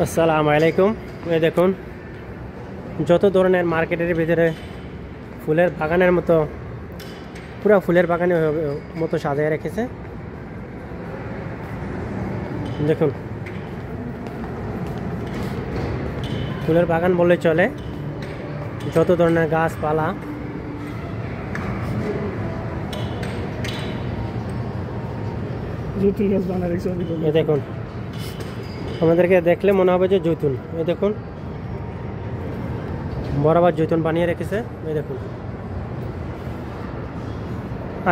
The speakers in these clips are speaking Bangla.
আসসালামু আলাইকুম। এই দেখুন যত ধরনের মার্কেটের ভিতরে ফুলের বাগানের মতো পুরো ফুলের বাগানের মতো সাজিয়ে রেখেছে। দেখুন ফুলের বাগান বললে চলে, যত ধরনের গাছপালা এই দেখুন, আমাদেরকে দেখলে মনে হবে যে জৈতুন। এই দেখুন বরাবর জৈতুন বানিয়ে রেখেছে। এই দেখুন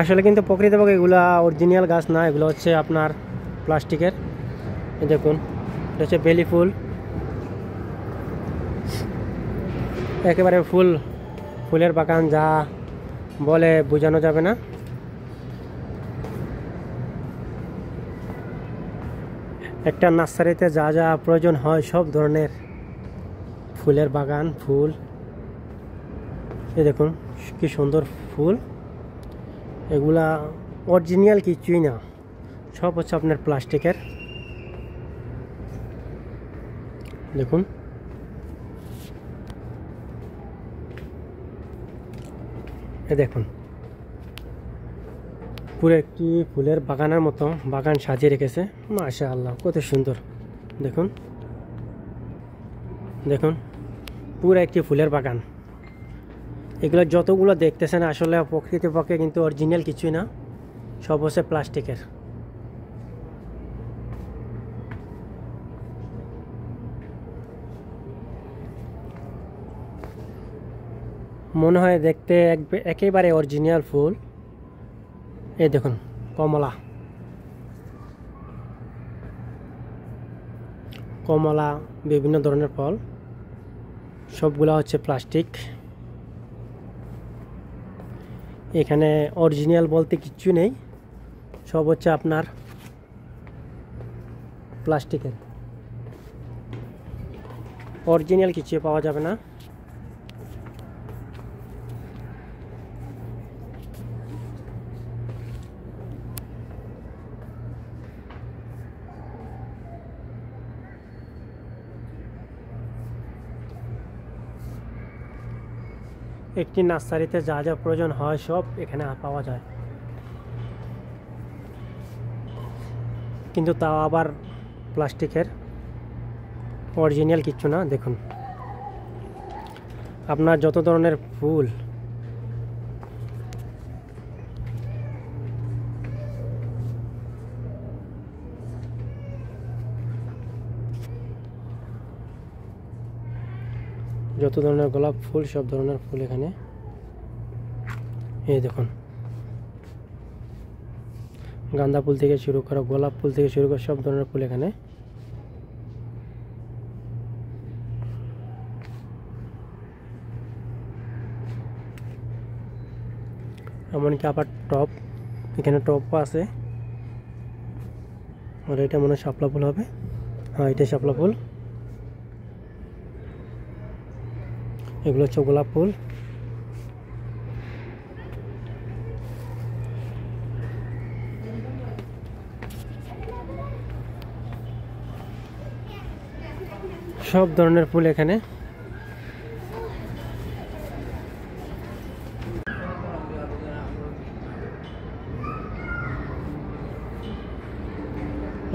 আসলে কিন্তু প্রকৃতপক্ষে এগুলা অরিজিনাল গাছ না, এগুলো হচ্ছে আপনার প্লাস্টিকের। এই দেখুন এটা হচ্ছে বেলি ফুল, একেবারে ফুলের বাগান যা বলে বোঝানো যাবে না। একটা নার্সারিতে যা যা প্রয়োজন হয় সব ধরনের ফুলের বাগান, ফুল। এই দেখুন কি সুন্দর ফুল, এগুলা অরিজিনাল কিছুই না, সব হচ্ছে আপনার প্লাস্টিকের। দেখুন এই দেখুন পুরো একটি ফুলের বাগানের মতো বাগান সাজিয়ে রেখেছে। মাশাআল্লাহ কত সুন্দর। দেখুন দেখুন পুরো একটি ফুলের বাগান। এগুলো যতগুলো দেখতেছেন আসলে প্রকৃতপক্ষে কিন্তু অরিজিনাল কিছুই না, সব হচ্ছে প্লাস্টিকের। মনে হয় দেখতে একেবারে অরিজিনাল ফুল। এই দেখুন কমলা, কমলা বিভিন্ন ধরনের ফল, সবগুলা হচ্ছে প্লাস্টিক। এখানে অরিজিনাল বলতে কিচ্ছু নেই, সব হচ্ছে আপনার প্লাস্টিকের। অরিজিনাল কিছু পাওয়া যাবে না। একটি নার্সারিতে যা যা প্রয়োজন হয় সব এখানে পাওয়া যায়, কিন্তু তাও আবার প্লাস্টিকের, অরিজিনাল কিচ্ছু না। দেখুন আপনার যত ধরনের ফুল যত ধরনের গোলাপ ফুল, সব ধরনের ফুল এখানে। এই দেখুন গাঁদা ফুল থেকে শুরু করে গোলাপ ফুল থেকে শুরু করে সব ধরনের ফুল এখানে। এমনকি আবার টপ, এখানে টপও আছে। আর এটা মনে হয় শাপলা ফুল হবে। হ্যাঁ এটা শাপলা ফুল। এগুলো হচ্ছে গোলাপ ফুল। সব ধরনের ফুল এখানে।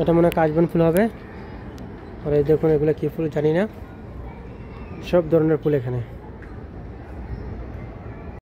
এটা মনে হয় কাশবন ফুল হবে। আর এই দেখুন এগুলো কি ফুল জানি না, সব ধরনের ফুল এখানে।